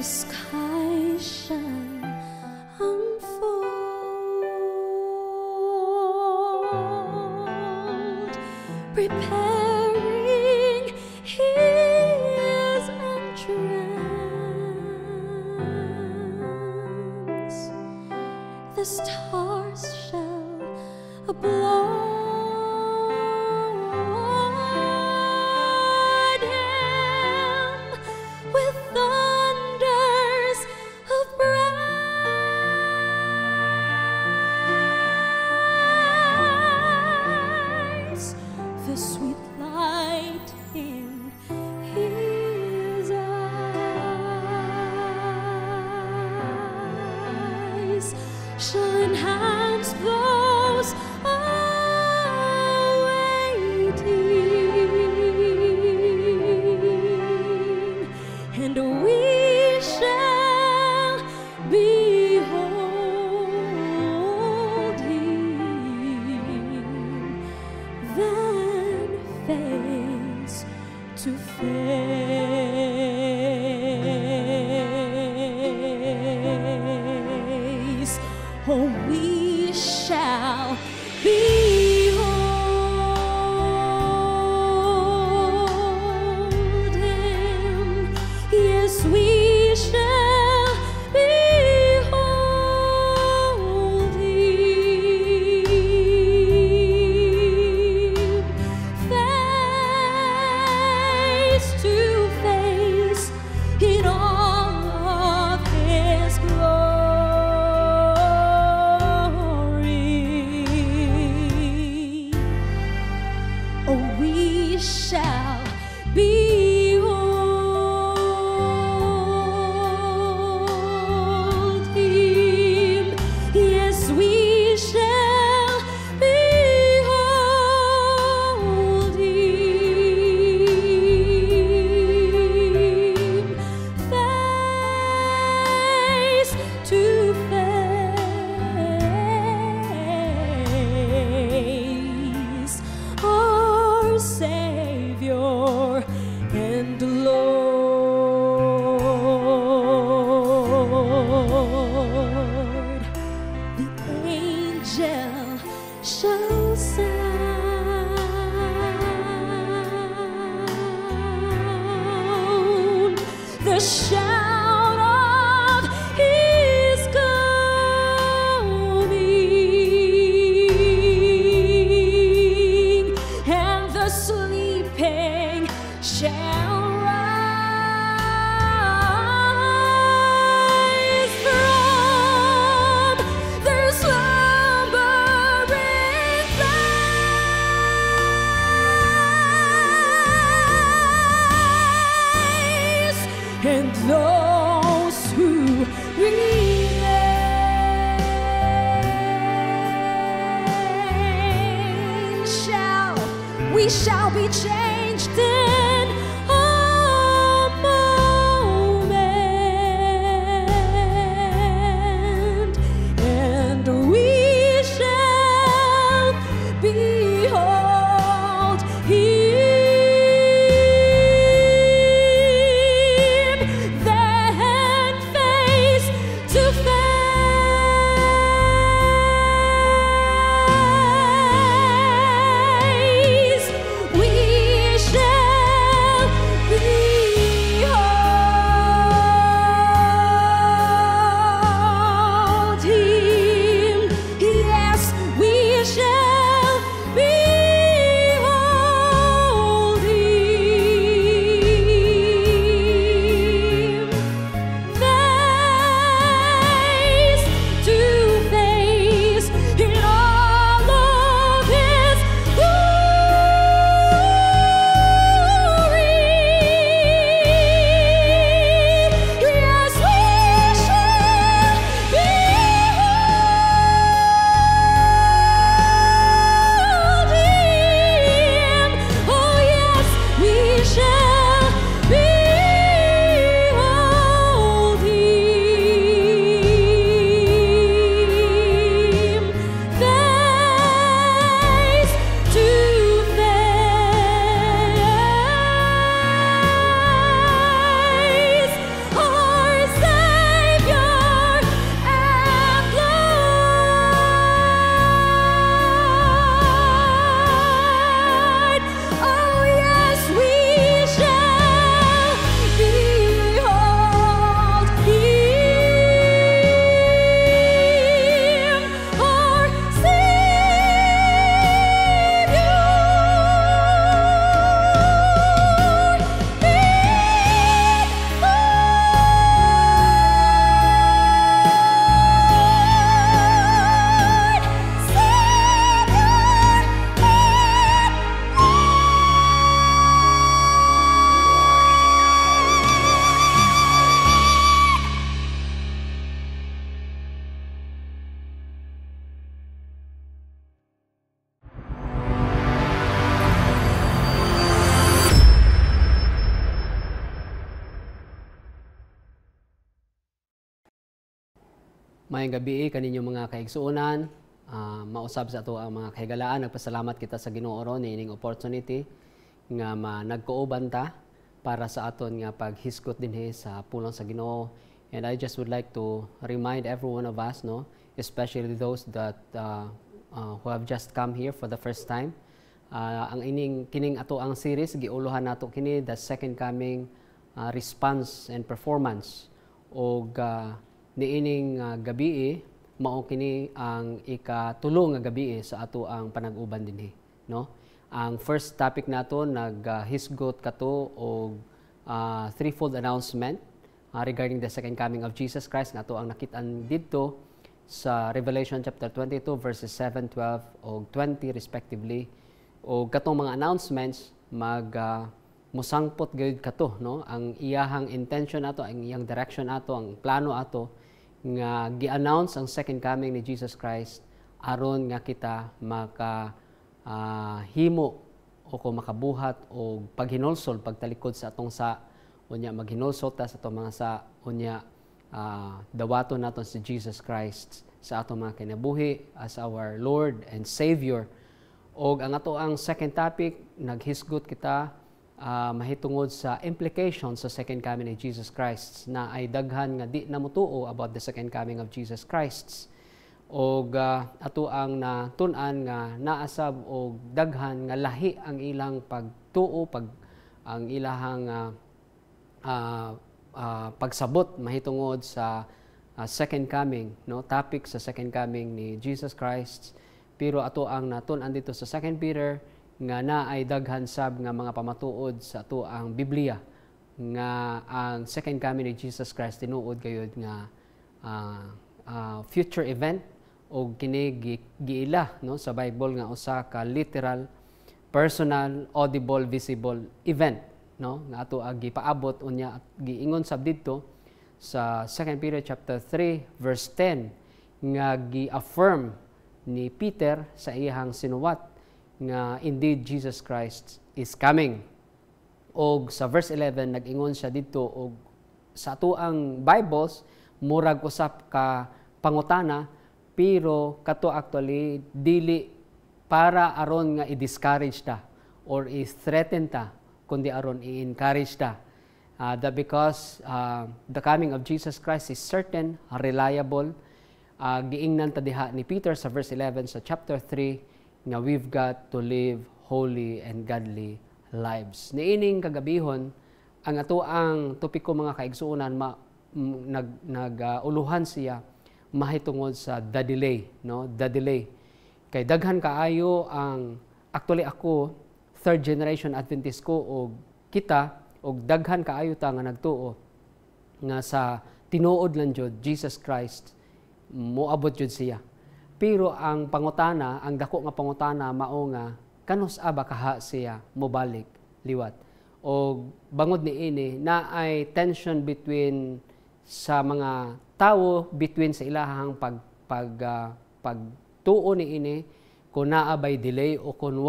the sky shall unfold, preparing his entrance. The stars shall applaud him with thunders of praise. The sweet light in his eyes shall enhance those awaiting, and we shall behold him then face to face. Oh, we shall behold him. Yes, we shall behold him face to face in all of his glory. Oh, we shall behold him. Yes, we shall behold him face to face. Our Savior and Lord. The angel shall sound the shout of his coming, and the sleeping shall rise from their slumbering place, and those who remain we shall be changed in a moment, and we shall behold him then face to face. We shall Mayang gabi kaninyo mga kaigsuonan, mausab sa ato ang mga kahigalaan. Nagpasalamat kita sa Ginoo ron ining opportunity nga nagkuuban ta para sa aton nga paghisgot dinhi sa pulong sa Ginoo. And I just would like to remind every one of us, no, especially those that who have just come here for the first time. Ang kining ato ang series giuluhan nato kini the second coming response and performance og niining gabi mao kini ang ikatulo nga gabi sa ato ang panag-uban dinhi, no. Ang first topic nato naghisgot kato og threefold announcement regarding the second coming of Jesus Christ nga ato ang nakit-an didto sa Revelation chapter 22 verses 7, 12 og 20 respectively. Og katong mga announcements musangpot gayud kato, no, ang iyahang intention ato, ang iyang direction ato, ang plano ato nga gi-announce ang second coming ni Jesus Christ aron nga kita himo o kung makabuhat o paghinulsol pagtalikod sa atong sa unya maghinulsol ta sa atong mga sa unya dawaton naton si Jesus Christ sa atong mga kinabuhi as our Lord and Savior. Og ang ato ang second topic naghisgot kita mahitungod sa implications sa second coming of Jesus Christ na ay daghan nga di na mutuo about the second coming of Jesus Christ. Og ato ang natun-an nga naasab og daghan nga lahi ang ilang pagtuo ang ilahang pagsabot mahitungod sa second coming, no, topic sa second coming ni Jesus Christ. Pero ato ang natun-an dito sa 2 Peter nga ay daghan sab nga mga pamatuod sa ato ang Biblia nga ang second coming ni Jesus Christ tinuod gayud nga future event o kini giila, no, sa Bible nga usa ka literal, personal, audible, visible event, no, nga ato ang gipaabot unya at giingon sab didto sa 2 Peter chapter 3 verse 10 nga gi-affirm ni Peter sa iyang sinuwat nga indeed Jesus Christ is coming. Og sa verse 11 nag-ingon siya didto og sa ato ang Bibles murag usap ka pangutana pero kato actually dili para aron nga i-discourage ta or i-threaten ta kundi aron i-encourage ta. That because the coming of Jesus Christ is certain, reliable. Giingnan ta diha ni Peter sa verse 11 sa chapter 3 nga we've got to live holy and godly lives. Niining kagabihon ang ato ang topiko mga kaigsuonan nag-uluhan siya mahitungod sa the delay, no, the delay. Kay daghan kaayo ang actually ako third generation Adventist ko og kita og daghan kaayo ta nga nagtuo nga sa tinuod lang jud Jesus Christ moabot jud siya. Pero ang pangutana, ang dako nga pangutana mao nga kanus ba kaha siya mobalik liwat. O bangod niini na ay tension between sa mga tawo between sa ilahang pagtuo niini kung naa bay delay o kung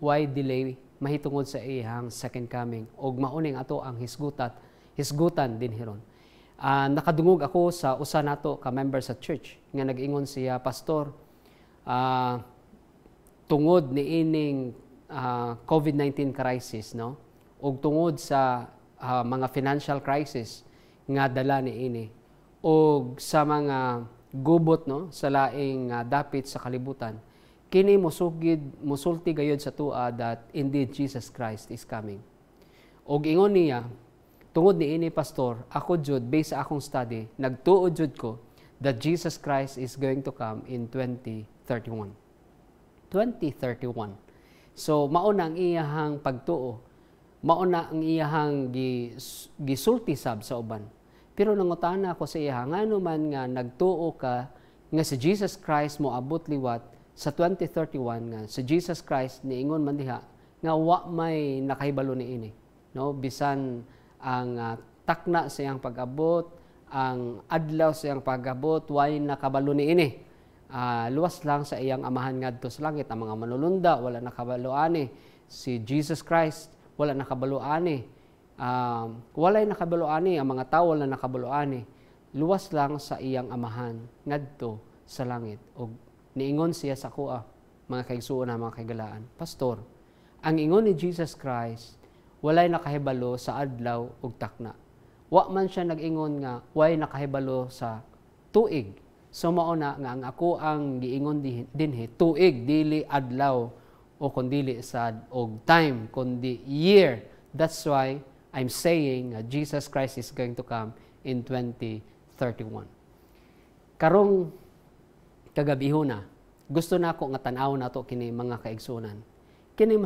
why delay mahitungod sa iyang second coming. Og mauning ato ang hisgutan din hiron. Nakadungog ako sa usa nato ka member sa church nga nag-ingon siya, pastor, tungod ni ining COVID-19 crisis, no, ug tungod sa mga financial crisis nga dala ni ini ug sa mga gubot, no, sa laing dapit sa kalibutan, kini musulti gayud sa tua that indeed Jesus Christ is coming. Og ingon niya, tungod ni ini pastor, ako jud based sa akong study, nagtuod jud ko that Jesus Christ is going to come in 2031. 2031. So mao na ang iyahang pagtuo, mao na ang iyahang gisulti sab sa uban. Pero nangutana ako sa iya, ngano man nga nagtuo ka nga si Jesus Christ moabot liwat sa 2031 nga si Jesus Christ niingon man diha nga wa may nakahibalo niini, no, bisan ang takna sa iyang pag-abot, ang adlaw sa iyang pag-abot, way nakabalo niini. Luwas lang sa iyang amahan ngadto sa langit. Ang mga manulunda, wala nakabalo ani. Si Jesus Christ, wala nakabalo ani. Walay nakabalo ani. Ang mga tao, wala nakabalo ani. luwas lang sa iyang amahan ngadto sa langit. Og niingon siya sa kuha, mga kaigsuon na mga kaigalaan, Pastor, ang ingon ni Jesus Christ, walay nakahibalo sa adlaw ug takna. Wa man siya nag-ingon nga, walay nakahibalo sa tuig. So mao na nga ang ako ang giingon dinhi, tuig, dili adlaw, o kundili sad og time, kundi year. That's why I'm saying Jesus Christ is going to come in 2031. Karong kagabiho na, gusto na ako nga tan-aw nato kini mga kaigsunan. Kini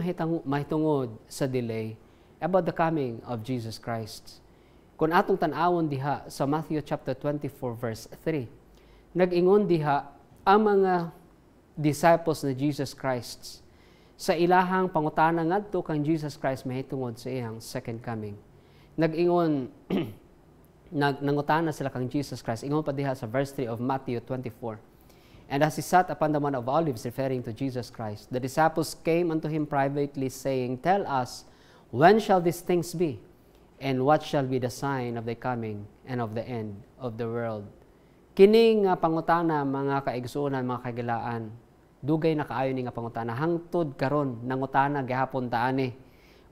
mahitungod sa delay about the coming of Jesus Christ. Kung atong tan-awon diha sa Matthew chapter 24 verse 3, nag-ingon diha ang mga disciples ni Jesus Christ sa ilahang pangutana ngadto kang Jesus Christ mahitungod sa iyang second coming. Nag-ingon nangutana sila kang Jesus Christ. Ingon pa diha sa verse 3 of Matthew 24. And as he sat upon the Mount of Olives, referring to Jesus Christ, the disciples came unto him privately, saying, Tell us, when shall these things be? And what shall be the sign of the coming and of the end of the world? Kining pangutana, mga kaigsuonan, mga kaigalaan, dugay na kaayo ni nga pangutana. Hangtod karon nangutana gihapon taani.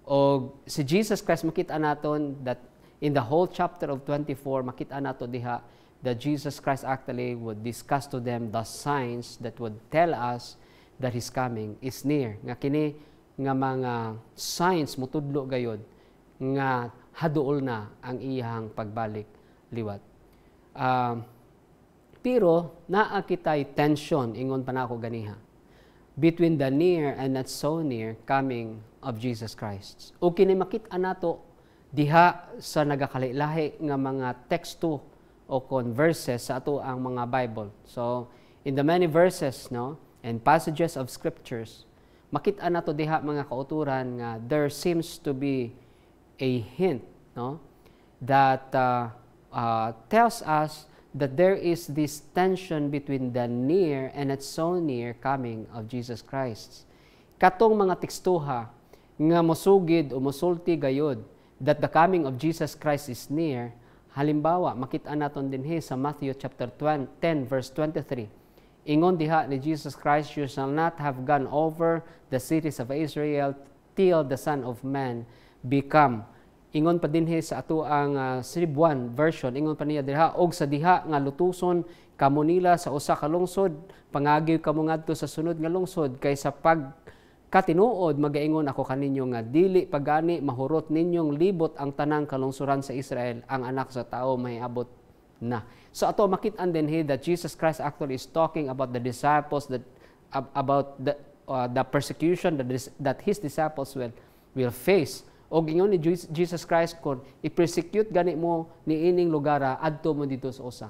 O si Jesus Christ makita naton that in the whole chapter of 24, makita nato diha that Jesus Christ actually would discuss to them the signs that would tell us that His coming is near. Nga kini nga mga signs mutudlo gayod nga haduol na ang iyang pagbalik liwat. Pero naa kitay tension, ingon pa na ako ganiha, between the near and not so near coming of Jesus Christ. O kini makita nato diha sa nagakalilahi nga mga teksto o verses sa ato ang mga Bible. So, in the many verses, no, and passages of scriptures, makita nato diha mga kauturan nga there seems to be a hint, no, that tells us that there is this tension between the near and not so near coming of Jesus Christ. Katong mga tekstuha nga mosugid o mosulti gayod that the coming of Jesus Christ is near. Halimbawa, makita naton dinhi sa Matthew chapter 10 verse 23. Ingon diha ni Jesus Christ, You shall not have gone over the cities of Israel till the Son of Man become. Ingon pa dinhi sa ato ang Cebuan version, ingon pa niya diha, og sa diha nga lutuson kamo nila sa usa ka lungsod, pangagiw kamo ngadto sa sunod nga lungsod, kay sa pagkatinuod magaingon ako kaninyo nga dili pagani mahurot ninyong libot ang tanang kalungsuran sa Israel, ang anak sa tao mahiabot na. So ato makit-an din that Jesus Christ actually is talking about the disciples, that about the persecution that his disciples will face. Og ingon ni Jesus Christ, kung i-persecute gani mo ni ining lugara, adto mo dito sa usa.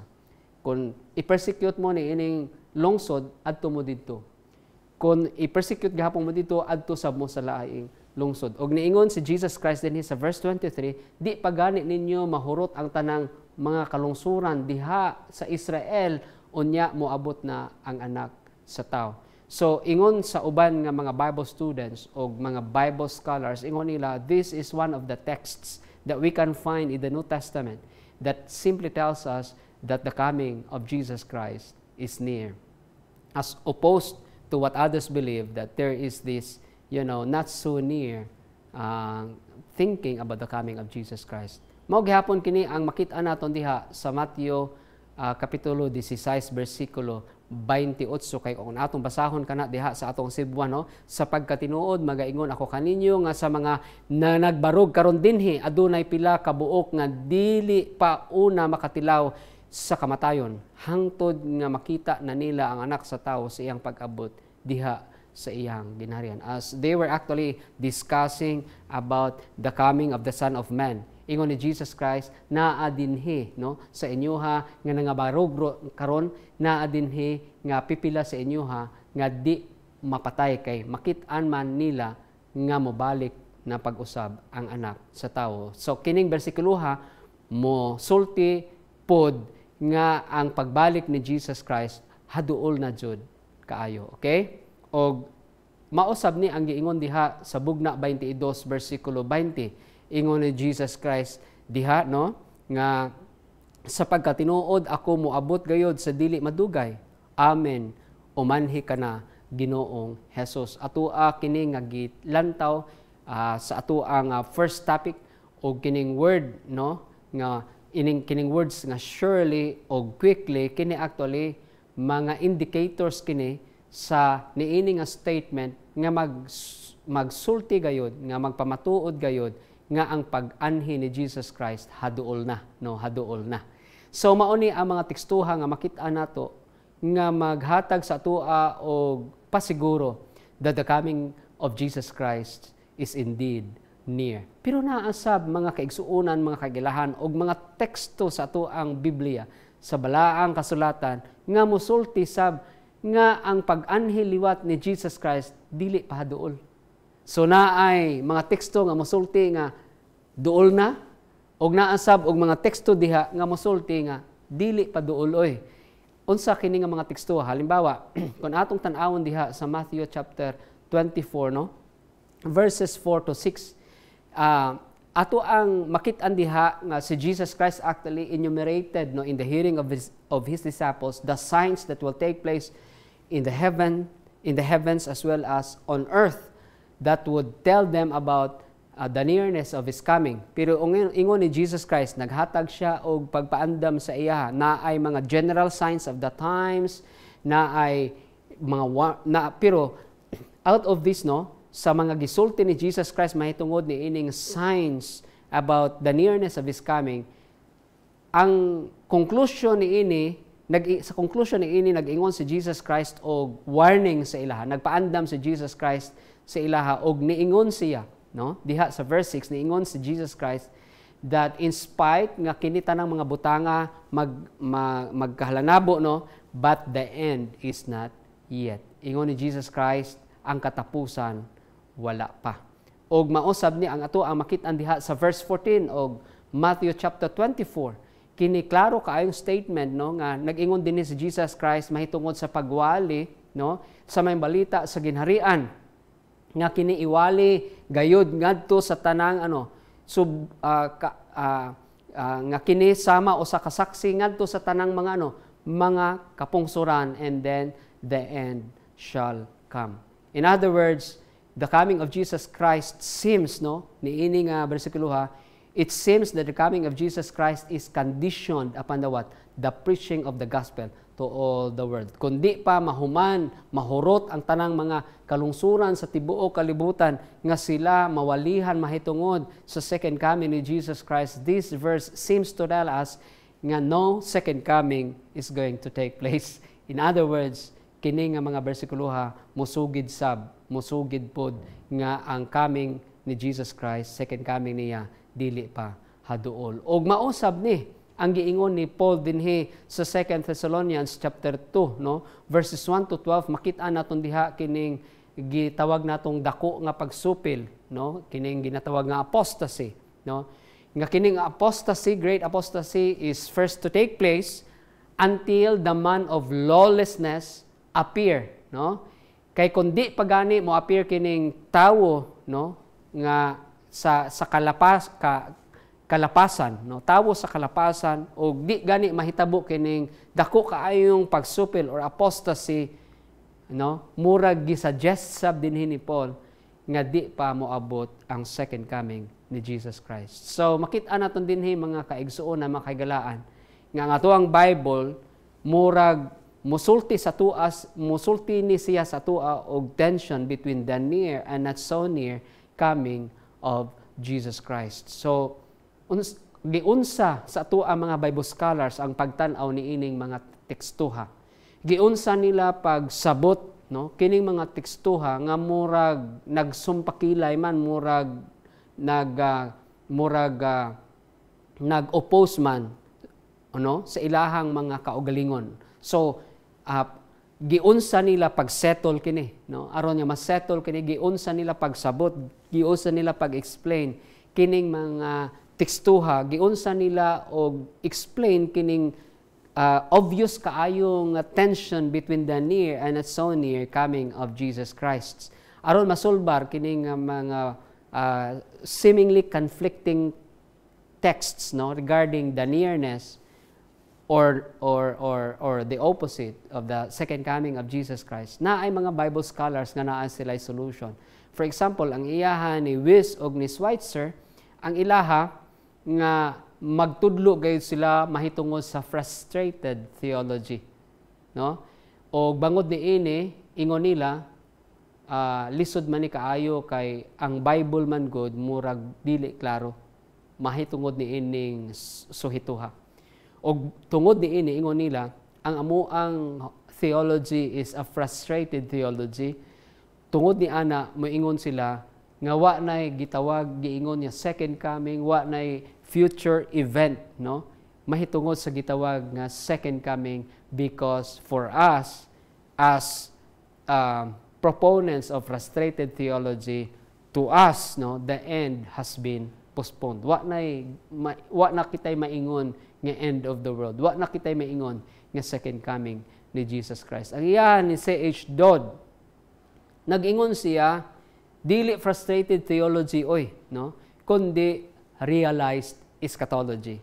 Kung i-persecute mo ni ining lungsod, adto mo dito. Kung i-persecute gahapon mo dito, adto sab mo sa laing lungsod. Og niingon si Jesus Christ din sa verse 23, di pagani ninyo mahurot ang tanang mga kalungsuran diha sa Israel, unya moabot na ang anak sa tao. So, ingon sa uban nga mga Bible students o mga Bible scholars, ingon nila, this is one of the texts that we can find in the New Testament that simply tells us that the coming of Jesus Christ is near. As opposed to what others believe, that there is this, not so near thinking about the coming of Jesus Christ. Mao gihapon kini ang makita naton diha sa Matthew kapitulo 16 bersikulo 28, kay kung atong basahon kana diha sa atong Cebuan, no, sa pagkatinuod magaingon ako kaninyo nga sa mga nagbarog karon dinhi adunay pila ka buok nga dili pa una makatilaw sa kamatayon hangtod nga makita na nila ang anak sa tawo sa iyang pag-abot diha sa iyang ginharian. As they were actually discussing about the coming of the Son of Man, ingon ni Jesus Christ, naa dinhi, no, sa inyoha nga nangabarog karon, naa dinhi nga pipila sa inyoha nga di mapatay, kay makit-an man nila nga mobalik na pag-usab ang anak sa tawo. So kining bersikuloha mo sulti pod nga ang pagbalik ni Jesus Christ haduol na jud kaayo. Okay? Og mausab ni ang giingon diha sa Bugna 22 bersikulo 20. Ingon ni Jesus Christ diha, no, nga sapagkat tinuod ako moabot gayod sa dili madugay. Amen. Umanhi ka na, Ginoong Hesus. Atua kini nga gitlantaw sa atuang first topic o kining word, no, nga kining words nga surely o quickly, kini actually mga indicators kini sa niini nga statement nga magsulti gayod, nga magpamatuod gayod nga ang pag-anhi ni Jesus Christ haduol na, no, haduol na. So mauni ang mga tekstuha nga makita nato nga maghatag sa atua og pasiguro that the coming of Jesus Christ is indeed near. Pero naasab mga kaigsuonan, mga kagilahan og mga teksto sa atuang Biblia sa balaang kasulatan nga mosulti sab nga ang pag-anhi liwat ni Jesus Christ dili pa haduol. So naay mga teksto nga mosulti nga duol na og naasab og mga teksto diha nga mosulti nga dili pa duol oy. Unsa kini nga mga teksto? Halimbawa, kung atong tan-awon diha sa Matthew chapter 24, no, verses 4 to 6, ato ang makit-an diha nga si Jesus Christ actually enumerated, no, in the hearing of his disciples the signs that will take place in the heavens as well as on earth that would tell them about the nearness of His coming. Pero ingon ni Jesus Christ, naghatag siya og pagpaandam sa iya na ay mga general signs of the times, na ay pero out of this, no, sa mga gisulti ni Jesus Christ mahitungod ni ining signs about the nearness of His coming, ang conclusion ni ini nag-ingon si Jesus Christ og warning sa ilaha, nagpaandam si Jesus Christ sa ilaha og niingon siya, no, diha sa verse 6, niingon si Jesus Christ that in spite nga kini tanang mga butanga magkahalanabo, no, but the end is not yet. Ingon ni Jesus Christ, ang katapusan wala pa. Og mausab ni ang ato ang makit-an diha sa verse 14 og Matthew chapter 24. Kini klaro kaayong statement, no, nga nag-ingon din ni si Jesus Christ mahitungod sa pagwali, no, sa may balita sa ginharian nga kini iwali gayud ngadto sa tanang nga kini sama o sa kasaksi ngadto sa tanang mga mga kapungsuran, and then the end shall come. In other words, the coming of Jesus Christ seems, no, niini nga bersikulo ha, it seems that the coming of Jesus Christ is conditioned upon the what? The preaching of the gospel to all the world. Kundi pa mahuman, mahurot ang tanang mga kalungsuran sa tibuok kalibutan nga sila mawalihan mahitungod sa second coming ni Jesus Christ. This verse seems to tell us nga no second coming is going to take place. In other words, kini nga mga bersikuloha musugid pod nga ang coming ni Jesus Christ, second coming niya, dili pa haduol. Og mausab ni ang giingon ni Paul dinhi sa 2 Thessalonians chapter 2, no, verses 1 to 12, makita naton diha kining gitawag natong dako nga pagsupil, no, kining ginatawag nga apostasy, no, nga kining apostasy, great apostasy, is first to take place until the man of lawlessness appear, no. Kay kundi pagani mo appear kining tawo, no, nga sa kalapasan, no, tawo sa kalapasan, o di gani mahitabo kining dako kaayong pagsupil or apostasy, no, murag gisuggest sab dinhi ni Paul nga di pa moabot ang second coming ni Jesus Christ. So makita naton dinhi mga kaigsuon na mga kaigalaan nga ang atuang Bible murag musulti ni siya sa tua og tension between the near and not so near coming of Jesus Christ. So giunsa sa ato ang mga Bible scholars ang pagtan-aw niining mga tekstuha. Giunsa nila pagsabot, no, kining mga tekstuha nga murag nagsumpakilay man, nag-oppose man, ano, sa ilahang mga kaugalingon. So giunsa nila pag-settle kini, no, aron nga ma-settle kini, giunsa nila pagsabot, giunsa nila pag-explain kining mga tekstuha, giunsa nila og explain kining obvious kaayong tension between the near and not so near coming of Jesus Christ. Aron masulbar kining mga seemingly conflicting texts, no, regarding the nearness or the opposite of the second coming of Jesus Christ, na ay mga Bible scholars nga naa sila solution. For example, ang iyaha ni Wyss og ni Schweitzer, ang ilaha nga magtudlo gayud sila mahitungod sa frustrated theology, no? O bangod ni ini ingon nila, lisod man ni kaayo kay ang Bible man god murag dili klaro mahitungod ni ining suhituha. Og tungod ni ini ingon nila, ang amuang theology is a frustrated theology. Tungod ni ana moingon sila nga wa nay gitawag giingon niya second coming, wa nay future event, no? Mahitungod sa gitawag nga second coming, because for us as proponents of frustrated theology, to us, no, the end has been postponed. Wa na kitay maingon nga end of the world. Wa na kitay maingon nga second coming ni Jesus Christ. Ang iyan ni C.H. Dodd, nag-ingon siya, dili frustrated theology no, kundi realized eschatology.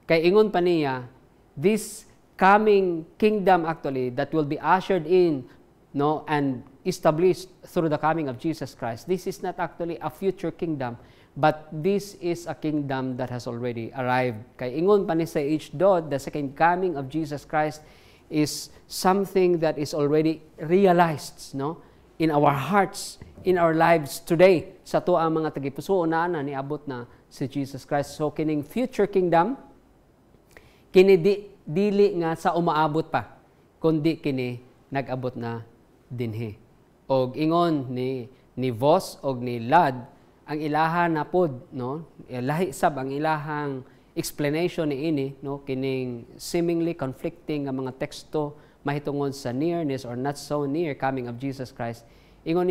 Kay ingon pa niya, this coming kingdom actually that will be ushered in, no, and established through the coming of Jesus Christ, this is not actually a future kingdom, but this is a kingdom that has already arrived. Kay ingon pa ni C.H. Dodd, the second coming of Jesus Christ is something that is already realized, no, in our hearts, in our lives today. Sa to ang mga tagipuso na niabot na si Jesus Christ. So kining future kingdom, kini dili nga sa umaabot pa, kundi kini nag-abot na dinhi. Og ingon ni Voss og ni Ladd, ang ilaha na pod, no, lahi sab ang ilahang explanation ni ini, no, kining seemingly conflicting nga mga teksto mahitungod sa nearness or not so near coming of Jesus Christ. Ingon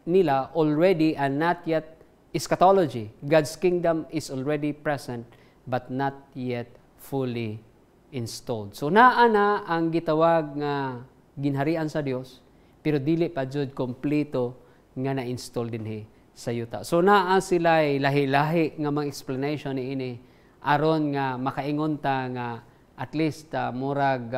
nila already and not yet eschatology. God's kingdom is already present but not yet fully installed. So naa na ang gitawag nga ginharian sa Dios, pero dili pa jud kompleto nga na-install dinhi sa yuta. So naa sila'y lahi-lahi nga mga explanation ni ini aron nga makaingon ta nga at least murag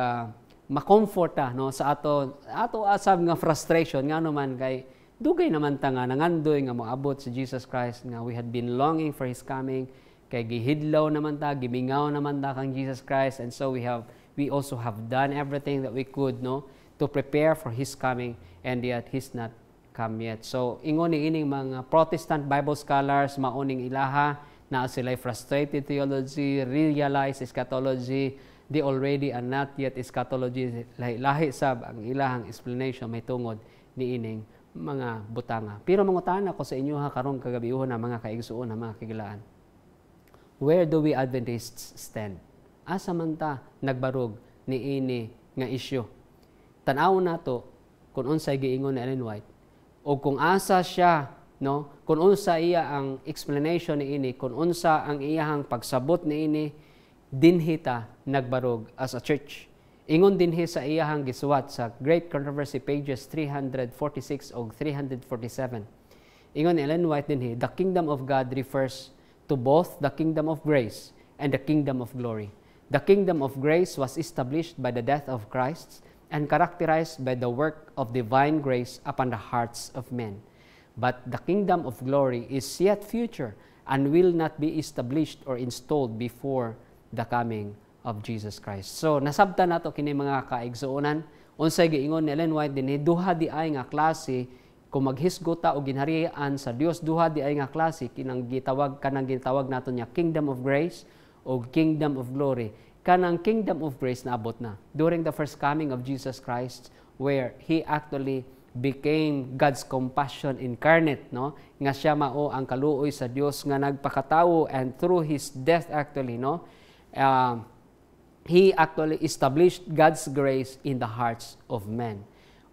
ma-comfort ta, no, sa ato asab nga frustration nga naman kay dugay naman ta nga nangandoy nga moabot si Jesus Christ, nga we had been longing for His coming, kay gihidlaw naman ta, gimingaw naman ta kang Jesus Christ, and so we also have done everything that we could, no, to prepare for His coming, and yet He's not come yet. So ingon ni ining mga Protestant Bible scholars mauning ilaha na sila'y frustrated theology, realized eschatology, they already and not yet eschatology. Lahi sab ang ilahang explanation may tungod ni ining mga butanga. Pero mangutan ako sa inyo karong kagabiuhon na mga kaigsuon na mga kigilaan. Where do we Adventists stand? Asa man ta nagbarog ni ini nga issue? Tan-aw nato kung unsay giingon ni Ellen White o kung asa siya, no, kung unsa iya ang explanation ni ini, kung unsa ang iyahang pagsabot ni ini, dinhi ta nagbarog as a church. Ingon dinhi sa iyahang gisuwat sa Great Controversy pages 346 og 347. Ingon ni Ellen White dinhi, the kingdom of God refers to both the kingdom of grace and the kingdom of glory. The kingdom of grace was established by the death of Christ and characterized by the work of divine grace upon the hearts of men. But the kingdom of glory is yet future and will not be established or installed before the coming of Jesus Christ. So nasabtan nato kini mga kaigsuonan, unsay giingon ni Ellen White dinhi, duha di ay nga klase kung maghisgota o ginharian sa Dios, duha di ay nga klase kanang gitawag nato niya kingdom of grace o kingdom of glory. Kanang kingdom of grace naabot na during the first coming of Jesus Christ, where He actually became God's compassion incarnate, no, nga siya mao ang kaluoy sa Dios nga nagpakatawo, and through His death actually, no, He actually established God's grace in the hearts of men.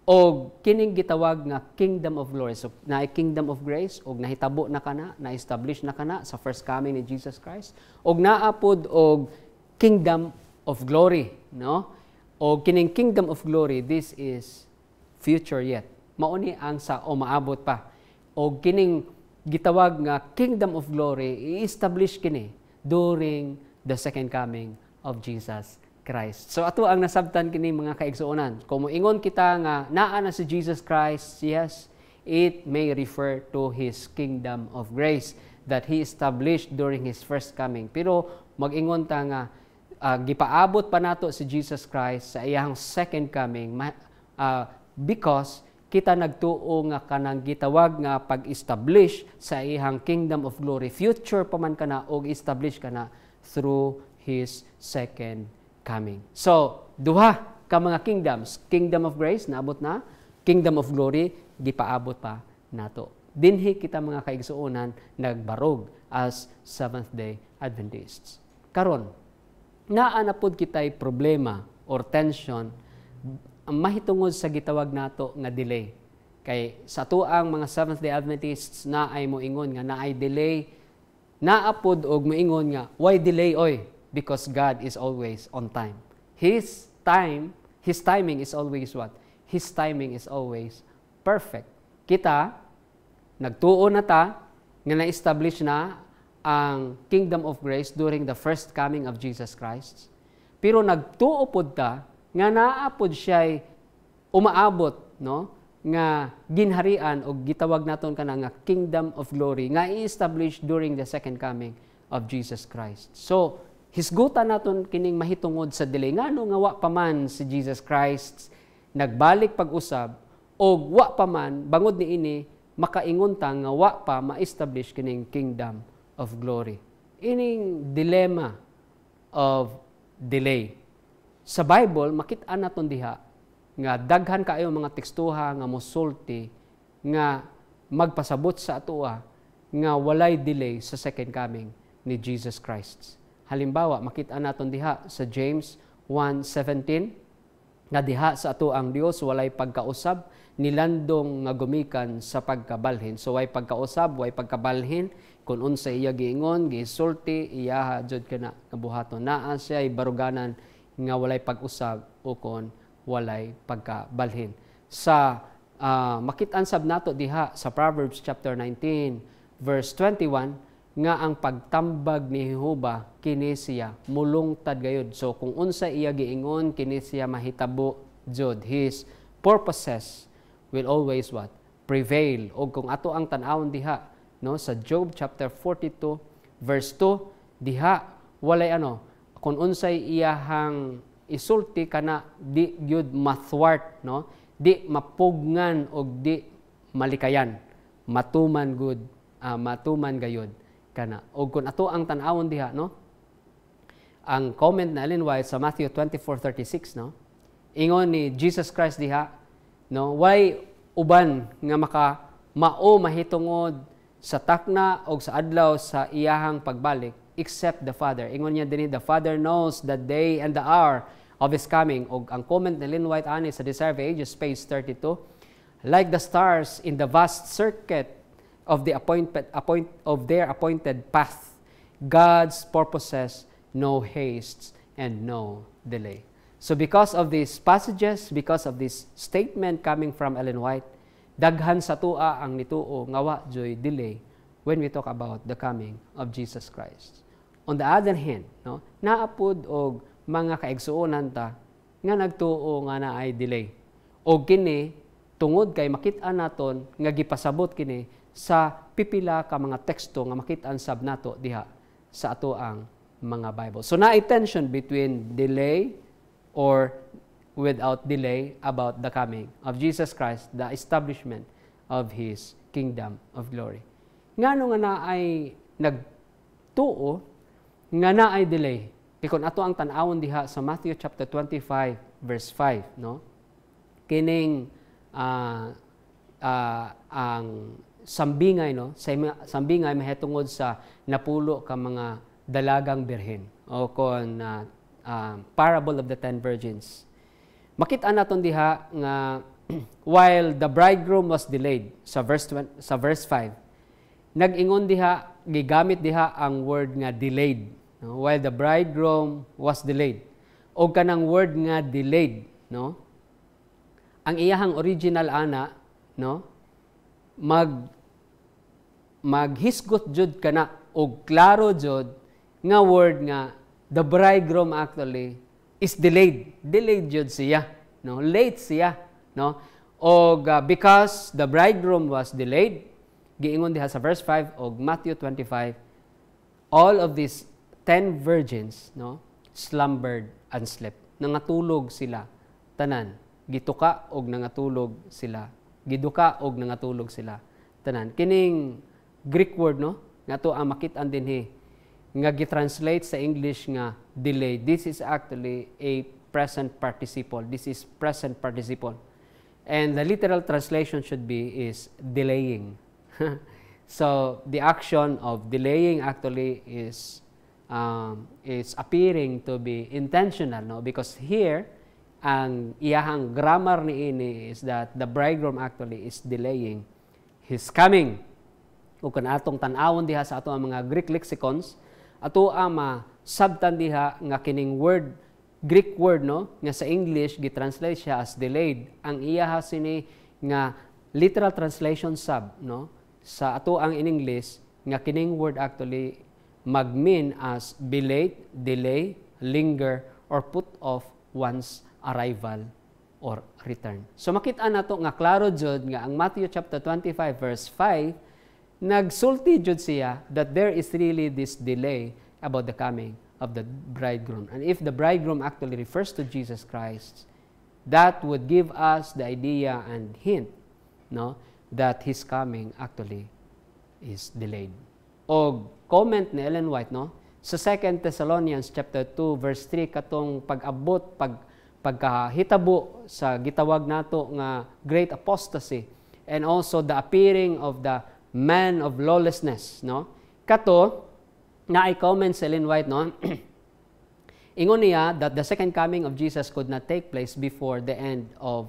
O kining gitawag nga kingdom of glory, so na kingdom of grace og nahitabo na kana, na-establish na kana sa first coming ni Jesus Christ, og naapod og kingdom of glory, no? O kining kingdom of glory, this is future yet. Mauni ang sa o maabot pa. O kining gitawag nga kingdom of glory, i-establish kini during the second coming of Jesus Christ. So ato ang nasabtan kini mga kaigsuonan. Kung moingon kita nga naa na si Jesus Christ, yes, it may refer to His kingdom of grace that He established during His first coming. Pero mag-ingon ta nga gipaabot pa nato si Jesus Christ sa iyang second coming because kita nagtuo nga kanang gitawag nga pag-establish sa iyang kingdom of glory. Future pa man kana og establish kana through His second coming. So, duha ka mga kingdoms. Kingdom of grace, naabot na. Kingdom of glory, gipaabot pa nato. Dinhi kita mga kaigsuonan nagbarog as Seventh-day Adventists. Karon, naa na pod kitay problema or tension mahitungod sa gitawag nato nga delay. Kay sa tuang mga Seventh-day Adventists na ay moingon nga naay delay, naapod og moingon nga why delay oy? Because God is always on time. His timing is always what? His timing is always perfect. Kita nagtuo na ta nga na-establish na ang kingdom of grace during the first coming of Jesus Christ. Pero nagtuo pod ta nga naapod siya umaabot, no? Nga ginharian o gitawag naton kana nga kingdom of glory nga i-establish during the second coming of Jesus Christ. So, hisgutan naton kining mahitungod sa delay. Ngano nga wa pa man si Jesus Christ nagbalik pag-usab o wa pa man bangod niini makaingon ta nga wa pa ma-establish kining kingdom of glory. Ining dilemma of delay. Sa Bible makit-an naton diha nga daghan kaayo mga tekstuha nga mosulti nga magpasabot sa atoa nga walay delay sa second coming ni Jesus Christ. Halimbawa, makita naton diha sa James 1:17 nga diha sa ato ang Dios walay pagkausab nilandong nga gumikan sa pagkabalhin. So way pagkausab, way pagkabalhin kun unsa iya giingon, gisulti iya jud kana kabuhaton. Naa siya baruganan nga walay pag-usab o kon walay pagkabalhin. Sa makit-an sab nato diha sa Proverbs chapter 19 verse 21 nga ang pagtambag ni Jehova kini siya mulungtad gayud. So kung unsa iya giingon kini siya mahitabo jud. His purposes will always what? Prevail. O kung ato ang tan-awon diha no sa Job chapter 42 verse 2 diha walay kung unsay iyahang isulti kana di gyud mathwart no di mapugngan og di malikayan matuman good matuman gayud kana. O kung ato ang tan-awon diha no ang comment na Ellen White sa Matthew 24:36 no ingon ni Jesus Christ diha no why uban nga mao mahitungod sa takna o sa adlaw sa iyahang pagbalik except the Father. Ingon niya dinhi the Father knows the day and the hour of His coming. O ang comment ni Ellen White ani sa Desire of Ages page 32 like the stars in the vast circuit of the their appointed path, God's purposes no haste and no delay. So because of these passages, because of this statement coming from Ellen White, daghan sa tua ang nituo nga wa joy delay when we talk about the coming of Jesus Christ. On the other hand, no, naapod og mga kaigsuonan ta nga nagtuo nga naay delay. Og kini tungod kay makit-an naton nga gipasabot kini sa pipila ka mga teksto nga makit-an sab nato diha sa ato ang mga Bible. So naay tension between delay or without delay about the coming of Jesus Christ, the establishment of His kingdom of glory. Ngano nga naay nagtuo nga naay delay? Kung ato ang tan-awon diha sa Matthew chapter 25 verse 5 no kining ang sambingay no sambingay mahitungod sa napulo ka mga dalagang birhen o kon parable of the 10 virgins. Makit-an naton diha nga while the bridegroom was delayed sa verse 5 nag-ingon diha gigamit diha ang word nga delayed no? While the bridegroom was delayed o kanang word nga delayed no ang iyahang original ana no maghisgot jud kana og klaro jud nga word nga the bridegroom actually is delayed. Delayed jud siya, no? Late siya, no? Og because the bridegroom was delayed, giingon diha sa verse 5 og Matthew 25, all of these 10 virgins, no, slumbered and slept. Nangatulog sila tanan. Gituka og nangatulog sila. Giduka og nangatulog sila tanan. Kining Greek word, no, nga to ang makit-an dinhi nga gitranslate sa English nga delay. This is actually a present participle. This is present participle. And the literal translation should be is delaying. So the action of delaying actually is appearing to be intentional, no? Because here ang iyahang grammar ni ini is that the bridegroom actually is delaying his coming. Ug kun atong tan-awon diha sa ato ang mga Greek lexicons, ato ama sabtan diha nga kining word, Greek word, no, nga sa English gitranslate siya as delayed. Ang iyaha sini nga literal translation sub, no, sa ato ang in English nga kining word actually mag-mean as be late, delay, linger, or put off one's arrival or return. So makita nato nga klaro jud nga ang Matthew chapter 25 verse 5 nagsulti jud siya that there is really this delay about the coming of the bridegroom. And if the bridegroom actually refers to Jesus Christ, that would give us the idea and hint, no, that his coming actually is delayed. O comment ni Ellen White, no, sa 2 Thessalonians chapter 2 verse 3 katong pag-abot pagkahitabo sa gitawag nato nga great apostasy and also the appearing of the man of lawlessness, no, kato na i-comment si Ellen White, no, ingon niya that the second coming of Jesus could not take place before the end of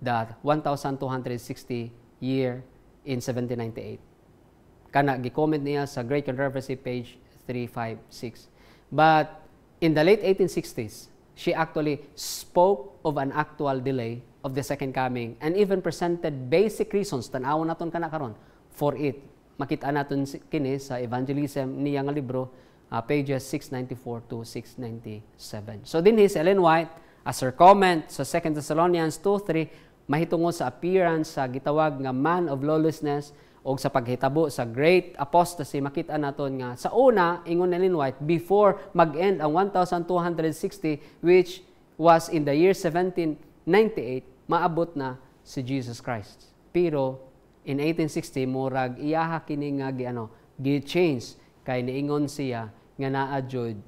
the 1260 year in 1798. Kana gi-comment niya sa Great Controversy page 356. But in the late 1860s, she actually spoke of an actual delay of the second coming and even presented basic reasons tan-awon naton kana karon for it. Makita naton kini sa Evangelism niya nga libro, pages 694 to 697. So dinhi si Ellen White as her comment sa 2 Thessalonians 2:3 mahitungod sa appearance sa gitawag nga man of lawlessness o sa paghitabo sa great apostasy, makita naton nga sa una, ingon ni Ellen White, before mag-end ang 1260, which was in the year 1798, maabot na si Jesus Christ. Pero in 1860, murag iyaha kini nga gi-change kay niingon siya nga naa jud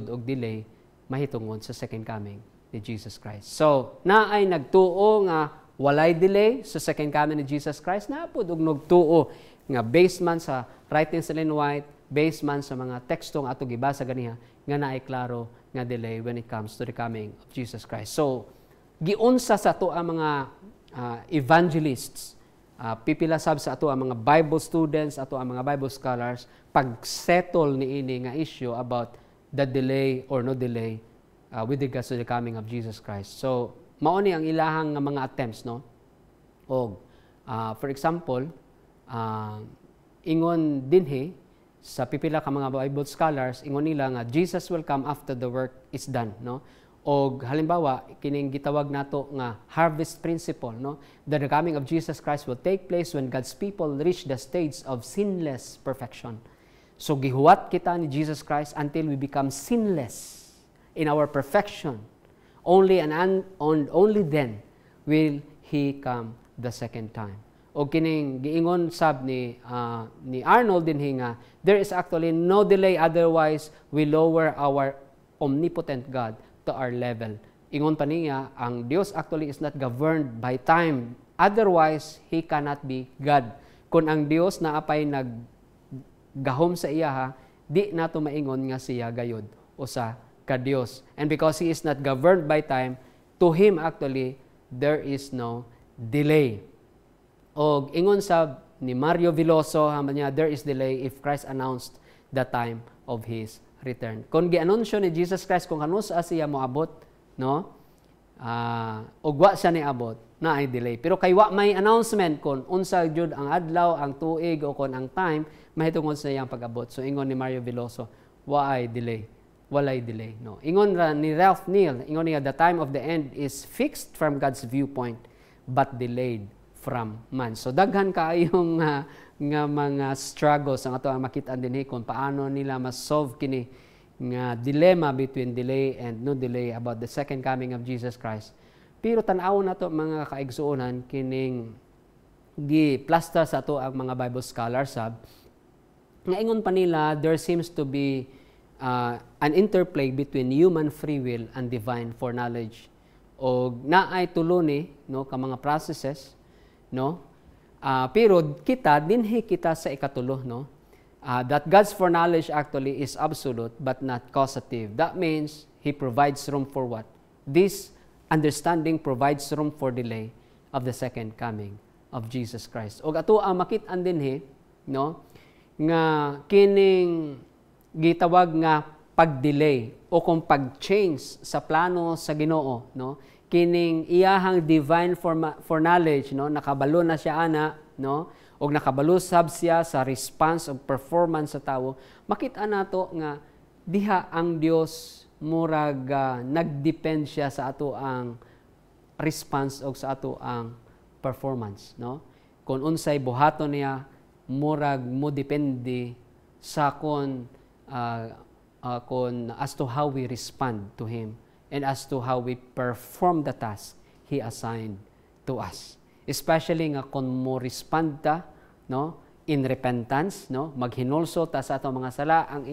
og delay mahitungod sa second coming ni Jesus Christ. So, naay nagtuo nga walay delay sa second coming ni Jesus Christ, napod og nagtuo nga based man sa writings ni Ellen White, based man sa mga tekstong ato gibasa ganiha, nga naay klaro nga delay when it comes to the coming of Jesus Christ. So, giunsa sa ato ang mga evangelists, pipila sab sa ato ang mga Bible students, ato ang mga Bible scholars, pag-settle ni ini nga issue about the delay or no delay with regards to the coming of Jesus Christ. So, mao ni ang ilahang nga mga attempts, no? Og for example, ingon dinhi sa pipila ka mga Bible scholars, ingon nila nga Jesus will come after the work is done, no? Og halimbawa kining gitawag nato nga harvest principle, no? That the coming of Jesus Christ will take place when God's people reach the stage of sinless perfection. So gihuwat kita ni Jesus Christ until we become sinless in our perfection. Only only then will He come the second time. O kining giingon sab ni Arnold dinhi nga there is actually no delay, otherwise we lower our omnipotent God to our level. Ingon pa niya, ang Dios actually is not governed by time, otherwise He cannot be God. Kung ang Dios na apay naggahom sa iya, di nato maingon nga siya gayud o sa ka-Dios. And because He is not governed by time, to Him actually, there is no delay. O ingon sa ni Mario Veloso, niya, there is delay if Christ announced the time of His return. Kung gi-anunsyo ni Jesus Christ kung ano sa siya moabot, no? Og wa siya niabot, na ay delay. Pero kay wa may announcement kung unsa jud ang adlaw, ang tuig o kung ang time, mahitungod sa iyang pag-abot. So ingon ni Mario Veloso, wa ay delay walay delay, no. Ingon ra ni Ralph Neal, ingon niya, the time of the end is fixed from God's viewpoint but delayed from man. So daghan kaayong nga mga struggles ang ato ang makita dinhi kung paano nila ma-solve kini nga dilemma between delay and no delay about the second coming of Jesus Christ. Pero tan-awon nato mga kaigsuonan kining gi-plaster sa ato ang mga Bible scholars nga ingon pa nila there seems to be an interplay between human free will and divine foreknowledge. O naay tulo ni no ka mga processes no pero kita dinhi kita sa ikatulo no that God's foreknowledge actually is absolute but not causative. That means he provides room for what? This understanding provides room for delay of the second coming of Jesus Christ. Og ato ang makit-an dinhi no nga kining gitawag nga pag-delay o kung pag-change sa plano sa Ginoo no kining iyahang divine foreknowledge no nakabalo na siya ana no og nakabalo sab siya sa response o performance sa tawo, makita nato nga diha ang Dios murag nagdepend siya sa ato ang response o sa ato ang performance no kung unsay buhaton niya murag mo depende sa kung as to how we respond to him and as to how we perform the task he assigned to us. Especially nga kung mo respond ta no in repentance no maghinulso ta sa atong mga sala, ang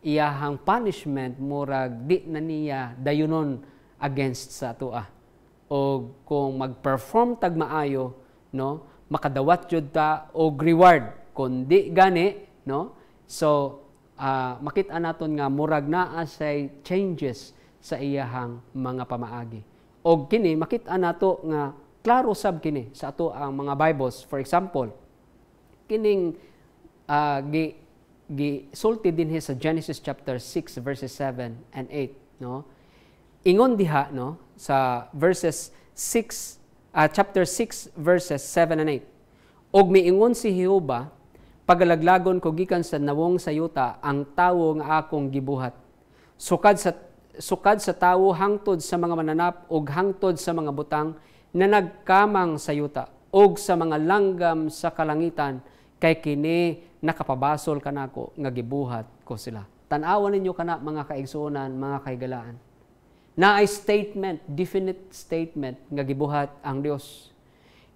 iyahang punishment murag di na niya dayunon against sa atoa. O kung mag-perform tag maayo no makadawat jud ta og reward kun di gani no. So makita naton nga murag naa say changes sa iyahang mga pamaagi. Og kini makita nato nga klaro sab kini sa ato ang mga Bibles. For example, kining sulti dinhi sa Genesis chapter 6 verses 7 and 8 no. Ingon diha no sa verses 6 chapter 6 verses 7 and 8. Og miingon si Jehova, pagalaglagon ko gikan sa nawong sayuta ang tawo nga akong gibuhat. Sukad sa tawo hangtod sa mga mananap og hangtod sa mga butang na nagkamang sayuta og sa mga langgam sa kalangitan kay kini nakapabasol kanako nga gibuhat ko sila. Tan-awan ninyo kana mga kaigsuonan, mga kaigalaan. Naay statement, definite statement nga gibuhat ang Dios.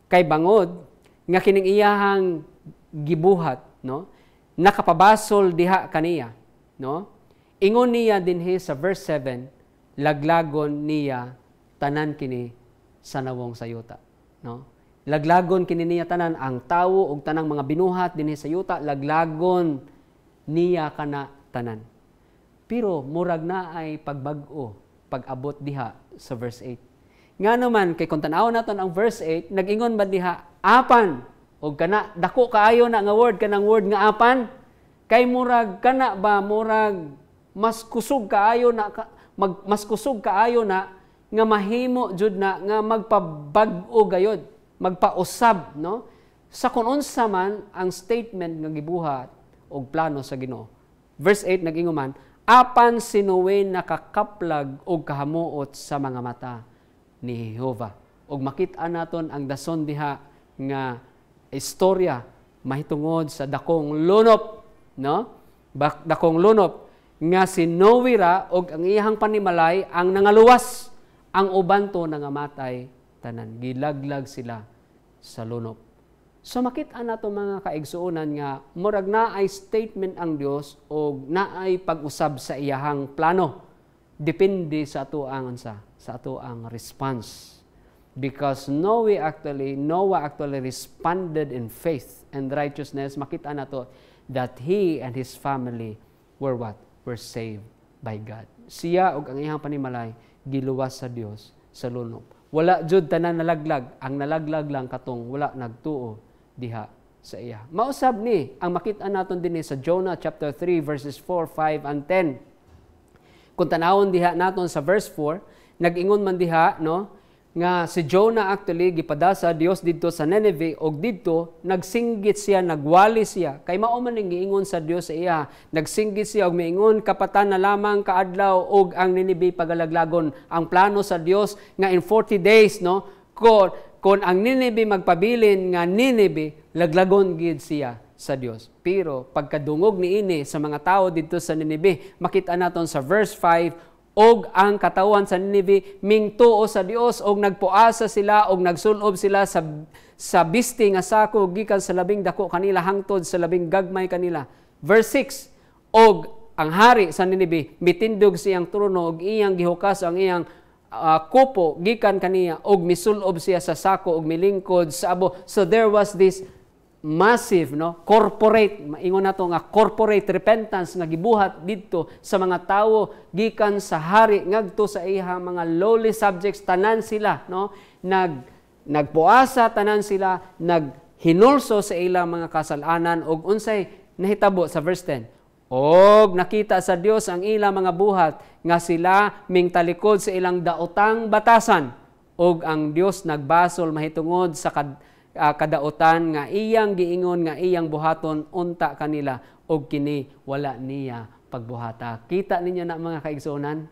Kay bangod nga kining iyahang gibuhat no nakapabasol diha kaniya no ingon niya dinhi sa verse 7 laglagon niya tanan kini sa nawong sayuta no laglagon kini niya tanan ang tawo ug tanang mga binuhat dinhi sa yuta laglagon niya kana tanan. Pero murag na ay pagbag-o pag-abot diha sa verse 8 nga naman kay kung tan-awon naton ang verse 8 nag-ingon ba diha apan o kana dako kaayo na nga word kanang word nga apan kay murag kana ba murag mas kusog kaayo na mas kusog kaayo na nga mahimo jud na nga magpabag-o gayod magpausab no sa kun unsa man ang statement nga gibuhat og plano sa Ginoo. Verse 8 nag-ingon man apan sinuway nakakaplag og kahamuot sa mga mata ni Jehova. Og makita naton ang dason diha nga istorya mahitungod sa dakong lunop no dakong lunop nga si Noe ra og ang iyang panimalay ang nangaluwas ang uban to nangamatay tanan gilaglag sila sa lunop. So makita nato mga kaigsuonan nga murag naay statement ang Dios og naay pag-usab sa iyahang plano depende sa ato ang sa ato ang response. Because Noah actually responded in faith and righteousness. Makita nato that he and his family were what? Were saved by God. Siya og ang iyang panimalay giluwas sa Dios sa lunop. Wala jud tanan nalaglag, ang nalaglag lang katong wala nagtuo diha sa iya. Mausab ni ang makita naton dinhi sa Jonah chapter 3 verses 4, 5 and 10. Kung tanawon diha naton sa verse 4, nag-ingon man diha no nga si Jonah actually gipadasa Dios didto sa Nineveh og didto nagsinggit siya, nagwali siya kay mao man ning giingon sa Dios sa iya. Nagsinggit siya og miingon kapatan na lamang kaadlaw og ang Nineveh pagalaglagon. Ang plano sa Dios nga in 40 days no kon ang Nineveh magpabilin nga Nineveh laglagon gid siya sa Dios. Pero pagkadungog niini sa mga tao didto sa Nineveh, makita naton sa verse 5 og ang katawan sa Nineveh mingtuo sa Dios og nagpuasa sila og nagsulob sila sa bisti nga sako gikan sa labing dako kanila hangtod sa labing gagmay kanila. Verse 6, og ang hari sa Nineveh mitindog siyang trono og iyang gihukas ang iyang kupo gikan kaniya og misulob siya sa sako og milingkod sa abo. So there was this massive corporate, maingon nato nga corporate repentance nga gibuhat didto sa mga tawo gikan sa hari ngadto sa iha mga lowly subjects. Tanan sila nagpuasa, tanan sila naghinulso sa ilang mga kasalanan og unsay nahitabo sa verse 10. Og nakita sa Dios ang ilang mga buhat nga sila mingtalikod sa ilang daotang batasan og ang Dios nagbasol mahitungod sa kadautan nga iyang giingon nga iyang buhaton unta kanila og kini wala niya pagbuhata. Kita ninyo na mga kaigsunan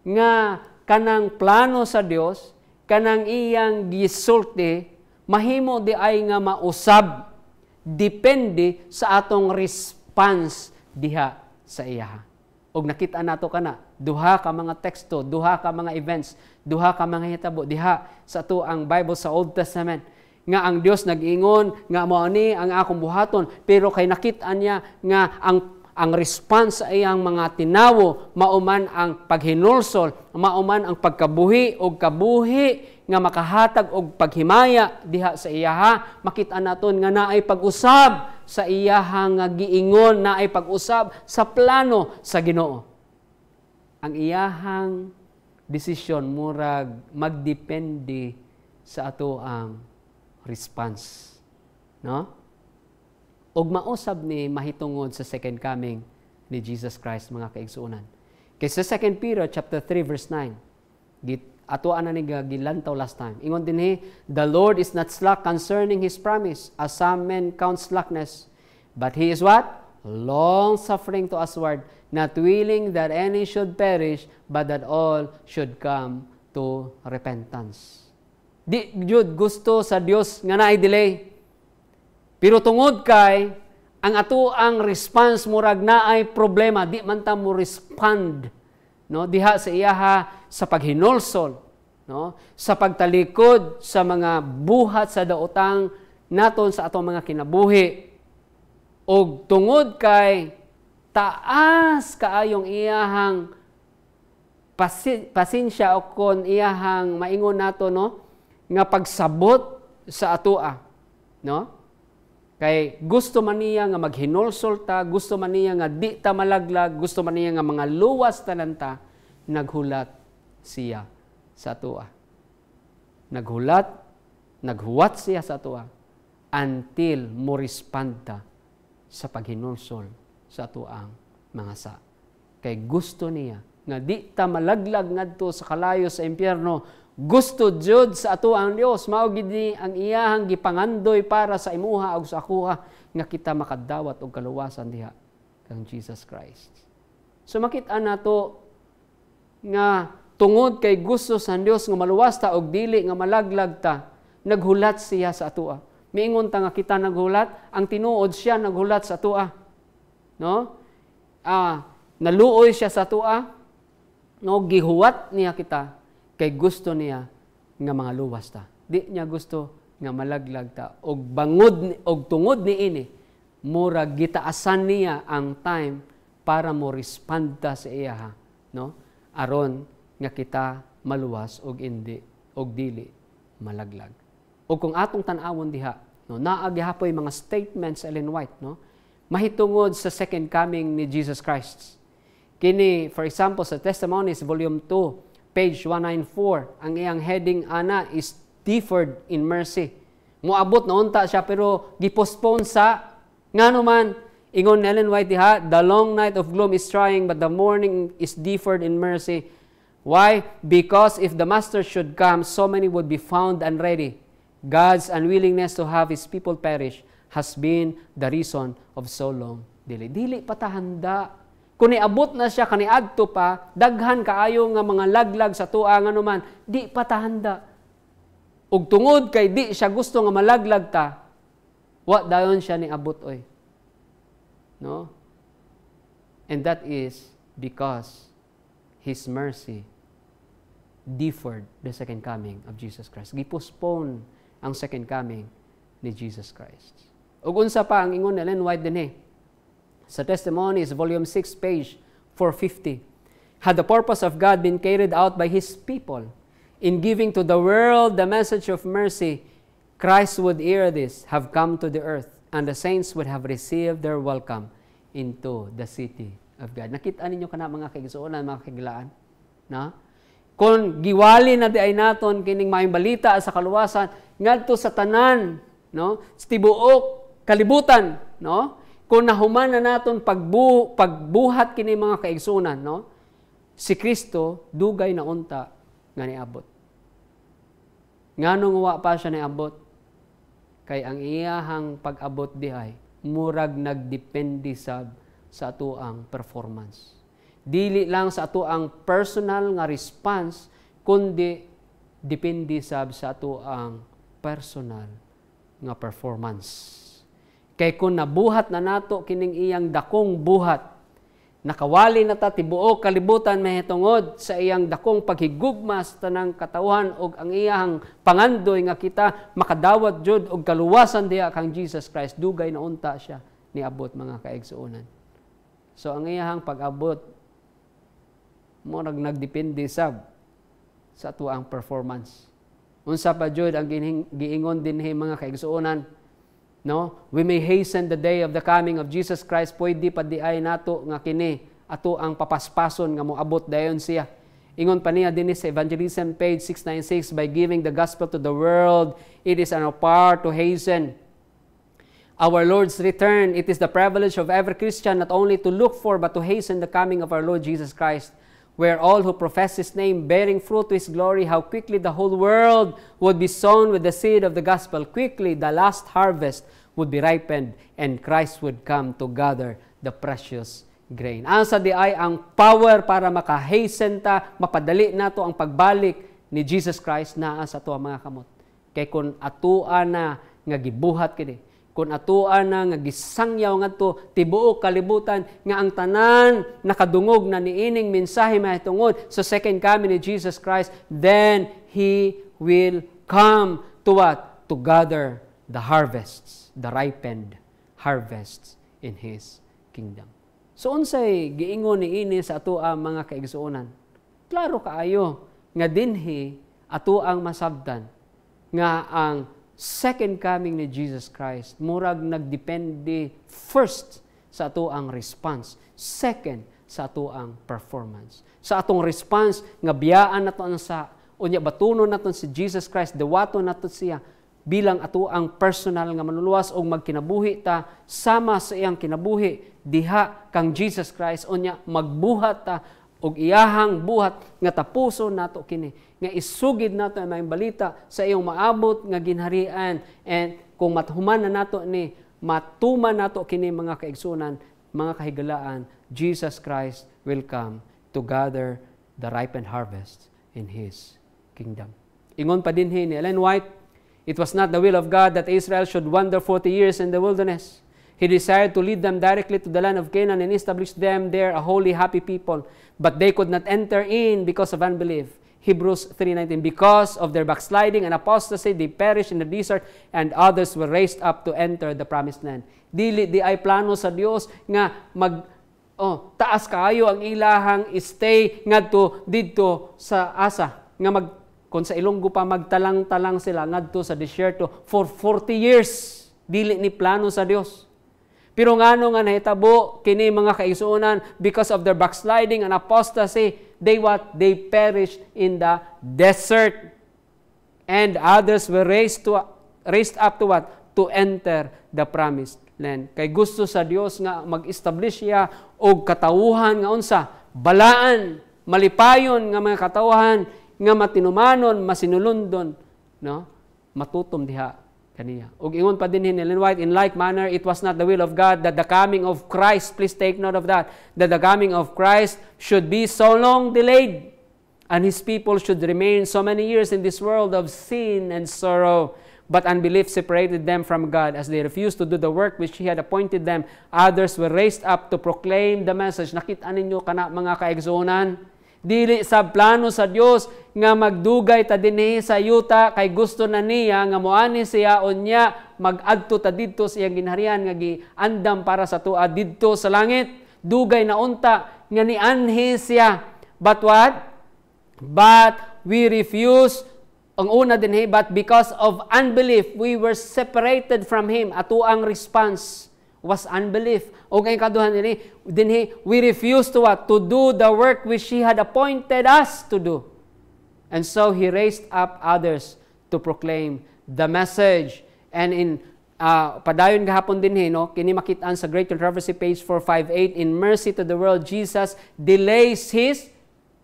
nga kanang plano sa Dios, kanang iyang gisulti mahimo di ay nga mausab depende sa atong response diha sa iya. Og nakita nato kana duha ka mga teksto, duha ka mga events, duha ka mga hitabo diha sa ato ang Bible sa Old Testament nga ang Dios nag-ingon nga mao ni ang akong buhaton, pero kay nakita niya nga ang response sa iyang mga tinawo mauman ang paghinulsol, mauman ang pagkabuhi og kabuhi nga makahatag og paghimaya diha sa iyaha. Makita naton nga naay pag-usab sa iyaha nga giingon, naay pag-usab sa plano sa Ginoo. Ang iyahang desisyon murag magdepende sa ato ang response, no? Og mausab ni mahitungod sa second coming ni Jesus Christ, mga kaigsuonan. Kay sa 2 Peter chapter 3 verse 9, atoan na ni gilantaw last time. Ingon dinhi, the Lord is not slack concerning His promise, as some men count slackness, but He is what? Long suffering to usward, not willing that any should perish, but that all should come to repentance. Di jud gusto sa Dios nga naay delay. Pero tungod kay ang ato ang response murag naay problema, di man ta mo respond diha sa iyaha sa paghinulsol, sa pagtalikod sa mga buhat sa daotang naton sa atong mga kinabuhi. Og tungod kay taas kaayong iyahang pasensya o kon iyahang maingon nato nga pagsabot sa atoa, kay gusto man niya nga maghinulsol ta, gusto man niya nga di ta malaglag, gusto man niya nga mga luwas talanta, naghulat siya sa atoa. Naghuwat siya sa atoa until mo respond ta sa paghinulsol sa atoang mga sa. Kay gusto niya nga di ta malaglag ngadto sa kalayo sa impyerno. Gusto jud sa ato ang Dios mao gid ni ang iyahang gipangandoy para sa imuha ug sa akuha nga kita makadawat og kaluwasan diha kang Jesus Christ. So makita nato nga tungod kay gusto sa Dios nga maluwas ta og dili nga malaglag ta, naghulat siya sa atoa. Miingon ta nga kita naghulat, ang tinuod siya naghulat sa atoa. Naluoy siya sa atoa, gihuwat niya kita. Kay gusto niya nga mga luwas ta. Di niya gusto nga malaglag ta. Og bangod, og tungod niini, murag gitaasan niya ang time para mo respond ta sa iya, aron nga kita maluwas og indi, og dili malaglag. Og kung atong tan-awon diha, naagihapoy mga statements Ellen White, mahitungod sa second coming ni Jesus Christ. Kini, for example, sa Testimonies, Volume 2, page 194, ang iyang heading ana is deferred in mercy. Muabot na unta siya pero gipostpone sa ngano man ingon Ellen White diha, the long night of gloom is trying but the morning is deferred in mercy. Why? Because if the Master should come, so many would be found unready. God's unwillingness to have His people perish has been the reason of so long delay. Dili pa ta handa. Kung niabot na siya, kaniadto pa, daghan kaayo nga mga laglag sa tuwa nga naman, di pa ta handa. Ug tungod kay di siya gusto nga malaglag ta, wa dayon siya niabot oy. No? And that is because His mercy deferred the second coming of Jesus Christ. Gipostpone ang second coming ni Jesus Christ. Ug unsa pa ang ingon ni Ellen White dinhi? Sa Testimonies, volume 6, page 450. Had the purpose of God been carried out by His people in giving to the world the message of mercy, Christ would ere this have come to the earth, and the saints would have received their welcome into the city of God. Nakita ninyo kana mga kaigsuonan, mga kagilaan? Na? Kung giwali na di ay naton kining maayong balita sa kaluwasan ngadto sa tanan, no? Sa tibuok kalibutan, no? Kung nahuman na naton pagbuhat kini mga kaigsuonan, no? Si Kristo dugay na unta nga niabot. Nganong wa pa siya niabot? Kay ang iyahang pag-abot diay murag nagdepende sa atuang performance. Dili lang sa atuang personal nga response, kundi depende sa atuang personal nga performance. Kay kung nabuhat na nato kining iyang dakong buhat, nakawali na ta tibuok kalibutan mahitungod sa iyang dakong paghigugma sa tanang katawhan og ang iyang pangandoy nga kita makadawat jud og kaluwasan diha kang Jesus Christ, dugay na unta siya niabot mga kaigsuonan. So ang iyang pag-abot murag nagdepende sa atuang performance. Unsa pa jud ang giingon dinhi mga kaigsuonan, no? We may hasten the day of the coming of Jesus Christ. Pwede pa di ay nato nga kini ato ang papaspason nga moabot dayon siya. Ingon pa niya dinhi sa Evangelism page 696, by giving the gospel to the world, it is our part to hasten our Lord's return. It is the privilege of every Christian not only to look for but to hasten the coming of our Lord Jesus Christ, where all who profess His name, bearing fruit to His glory, how quickly the whole world would be sown with the seed of the gospel. Quickly the last harvest would be ripened, and Christ would come to gather the precious grain. Asa di ay ang power para makahasten ta, mapadali nato ang pagbalik ni Jesus Christ naa sa ato mga kamot. Kay kun atoa na nga gibuhat kini, kung atuan na nga gisangyaw ngadto tibuok kalibutan nga ang tanan nakadungog na niining mensahe mahitungod sa second coming ni Jesus Christ, then He will come to what? To gather the harvests, the ripened harvests in His kingdom. So unsay giingon niini sa atoa mga kaigsuonan? Klaro kaayo nga dinhi atoang masabtan nga ang second coming ni Jesus Christ, murag nagdepende first sa ato ang response, second sa ato ang performance. Sa atong response, nga biyaan nato sa, unya batunon nato si Jesus Christ, dewato nato siya, bilang ato ang personal nga manuluwas o magkinabuhi ta, sama sa iyang kinabuhi, diha kang Jesus Christ, unya magbuhat ta, og iyahang buhat nga tapuso nato kini, nga isugid nato ang mga balita sa iyong maabot nga ginharian, and kung mathuman na nato ni matuman nato kini mga kaigsunan, mga kahigalaan, Jesus Christ will come to gather the ripened harvest in His kingdom. Ingon pa dinhi ni Ellen White, it was not the will of God that Israel should wander 40 years in the wilderness. He desired to lead them directly to the land of Canaan and establish them there a holy, happy people. But they could not enter in because of unbelief. Hebrews 3:19, because of their backsliding and apostasy, they perished in the desert, and others were raised up to enter the promised land. Dili di ay plano sa Dios nga taas kaayo ang ilahang stay ngadto didto sa asa nga kung sa Ilonggo pa magtalang-talang sila ngadto sa disyerto for 40 years. Dili ni plano sa Dios. Pero ngano nga nahitabo kini mga kaigsuonan, because of their backsliding and apostasy, they perished in the desert, and others were raised up to what? To enter the promised land. Kay gusto sa Dios nga mag-establish siya og katawuhan nga unsa? Balaan malipayon nga mga katawhan nga matinumanon, masinulundon, no? Matutom diha kaniya. Ug ingon pa din Ellen White, in like manner, it was not the will of God that the coming of Christ, please take note of that the coming of Christ should be so long delayed, and His people should remain so many years in this world of sin and sorrow. But unbelief separated them from God as they refused to do the work which He had appointed them. Others were raised up to proclaim the message. Nakita ninyo kana mga kaigsuonan? Dili sa plano sa Dios nga magdugay ta dinhi sa yuta kay gusto na niya nga moani siya unya mag-adto ta didto sa iyang ginharian nga giandam para sa tuwa didto sa langit. Dugay na unta nga nianhi siya. But what? But we refuse. Ang una dinhi, but because of unbelief, we were separated from Him. Ato ang response was unbelief. O kay kaduhan dinhi, we refuse to what? To do the work which He had appointed us to do. And so He raised up others to proclaim the message. And in padayon gahapon dinhi, no, kini makitaan sa Great Controversy, page 458, in mercy to the world, Jesus delays His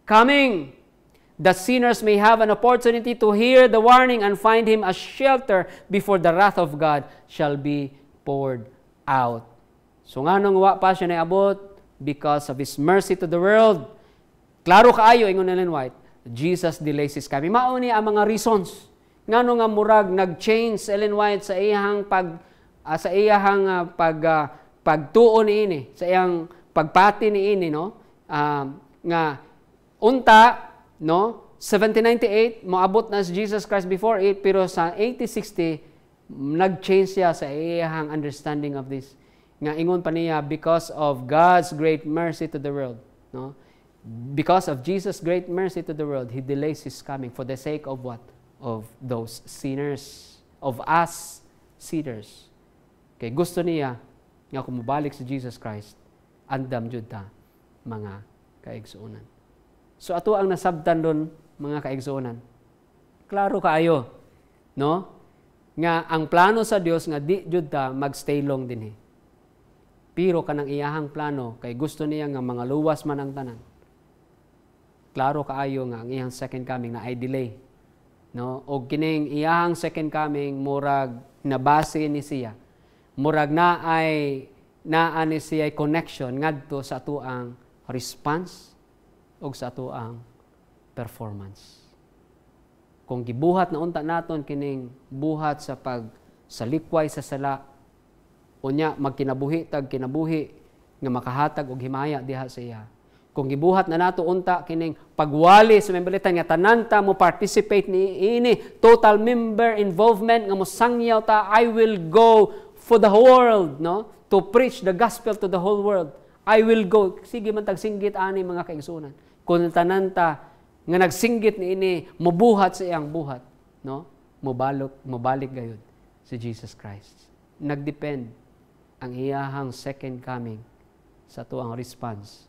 coming, that sinners may have an opportunity to hear the warning and find Him a shelter before the wrath of God shall be poured out. So nga nung wa pa siya naabot, because of His mercy to the world, klaro kaayo, ingon Ellen White, Jesus delays His coming. Mauni ang mga reasons. Nga nung nga murag nag-change Ellen White sa iyang pagtuon niini, sa iyang pagpati niini, no? Nga unta, no, 1798 moabot na si Jesus Christ before it, pero sa 1860 nag-change siya sa iyang understanding of this. Nga ingon pa niya, because of God's great mercy to the world, no? Because of Jesus' great mercy to the world, He delays His coming for the sake of what? Of those sinners, of us sinners. Okay, gusto niya nga kumubalik si Jesus Christ, andam jud ta mga kaigsuonan. So ato ang nasabtan doon, mga kaigsuonan. Klaro kaayo, no? Nga ang plano sa Dios nga di jud ta magstay long dinhi. Pero kanang iyahang plano kay gusto niya nga mga luwas man ang tanan. Klaro kaayo nga ang iyang second coming na ay delay, no? Og kining iyahang second coming murag nabase ni siya. Murag naa ni siya connection ngadto sa ato ang response og sa ato ang performance. Kung gibuhat na unta naton kining buhat sa pagsalikway sa sala, unya magkinabuhi tag kinabuhi nga makahatag og himaya diha sa iya. Kung gibuhat na nato unta kining pagwali sa membelitan nga tanan ta mo participate ini total member involvement nga mosangyaw ta, I will go for the whole world, no, to preach the gospel to the whole world. I will go. Sige man tag singgit ani mga kaigsuonan. Kung tanan ta nga nagsinggit niini mobuhat sa iyang buhat, no? Mobalik gayud si Jesus Christ. Nagdepend ang iyahang second coming sa ato ang response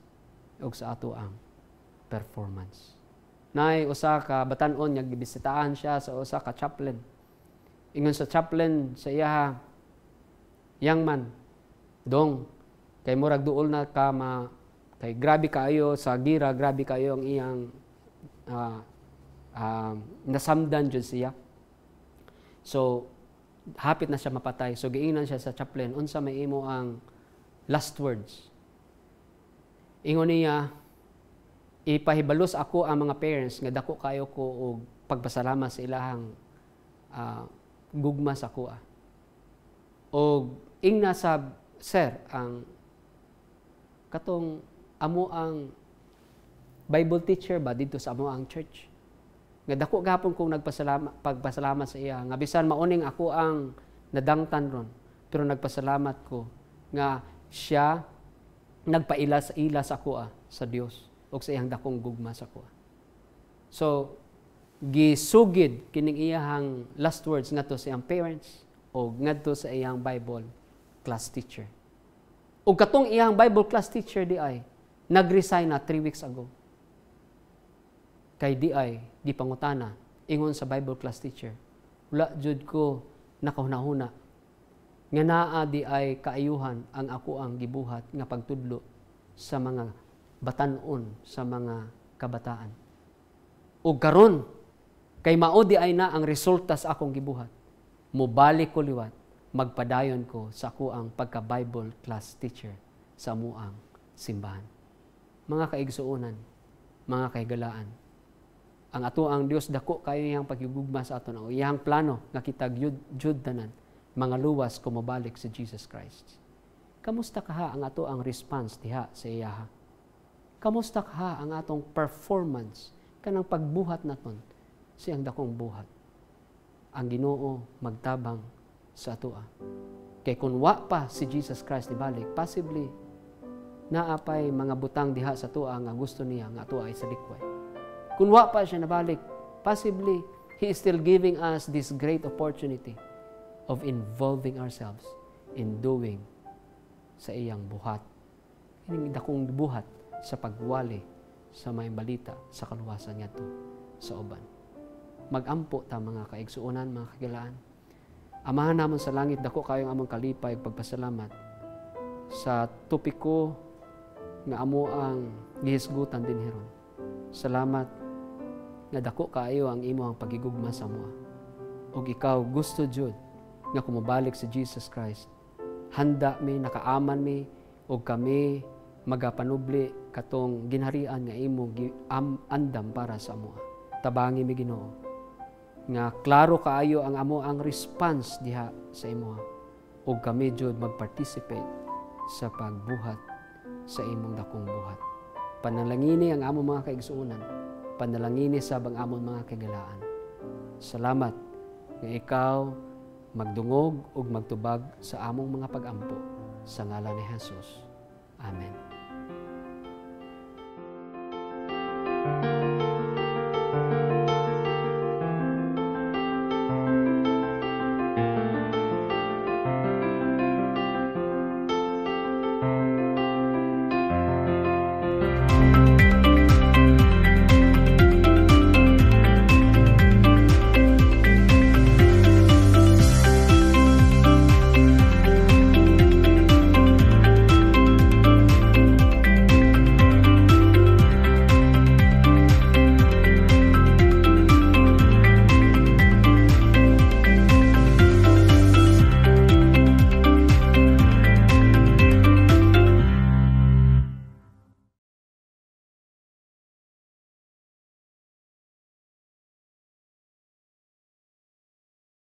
ug sa ato ang performance. Nay usa ka batan-on nga gibisitahan siya sa usa ka chaplain. Ingon sa chaplain sa iya, young man, dong kay murag duol na ka kay grabe kaayo sa gira, grabe kaayo ang iyang nasamdan jud siya. So hapit na siya mapatay. So giingnan siya sa chaplain, unsa may imo ang last words? Ingon niya, ipahibalos ako ang mga parents nga dako kayo ko og pagpasalamat sa ilahang gugma sa kuha. Og ingna sab, sir, ang katong amo ang Bible teacher ba dito sa amo ang church. Nga dako gapon kong pagpasalamat sa iya. Nga bisan mauning ako ang nadangtan ron. Pero nagpasalamat ko nga siya nagpaila sa ako sa Dios o sa iyang dakong gugma sa kuha. So, gisugid kining iyahang last words ngadto sa iyang parents o ngadto sa iyang Bible class teacher. O katong iyang Bible class teacher di ay nag-resign na 3 weeks ago. Kay di ay di pangutana ingon sa Bible class teacher, wala jud ko nakahuna-huna nga naa di ay kaayuhan ang ako ang gibuhat nga pagtudlo sa mga batan-on, sa mga kabataan. O karon kay mao di ay na ang resulta sa akong gibuhat. Mobalik ko liwat, magpadayon ko sa ako ang pagka-Bible class teacher sa amuang simbahan. Mga kaigsuonan, mga kahigalaan, ang ato ang Dios dako kayo iyang paghigugma sa aton, o iyang plano nga kitag jud tanan, mga luwas ko mabalik sa Jesus Christ. Kamusta kaha ang ato ang response diha sa iyaha? Kamusta kaha ang atong performance kanang pagbuhat naton sa iyang dakong buhat? Ang Ginoo magtabang sa atoa. Kay kung wa pa si Jesus Christ nibalik, possibly naapay mga butang diha sa atoa nga gusto niya nga atoa ay salikway. Kung wa pa siya nabalik, possibly He is still giving us this great opportunity of involving ourselves in doing sa iyang buhat. Hining dakong buhat sa pagwali sa may balita sa kaluwasan niya to sa uban. Magampo ta mga kaigsuonan, mga kagilaan. Amahan namon sa langit, dako kayong among kalipay pagpasalamat sa topiko nga amo ang gihisgutan din hiron. Salamat nga dako kaayo ang imo ang pagigugma sa amoa. Ug ikaw gusto jud nga kumabalik sa Jesus Christ. Handa mi, nakaaman mi, ug kami magapanubli katong ginharian nga imo andam para sa amoa. Tabangi mi Ginoo nga klaro kaayo ang amo ang response diha sa imo, ug kami jud mag-participate sa pagbuhat sa imong dakong buhat. Panalangini ang among mga kaigsuonan, panalangini sa bang among mga kagalaan. Salamat nga ikaw magdungog ug magtubag sa among mga pag-ampo sa ngalan ni Jesus. Amen.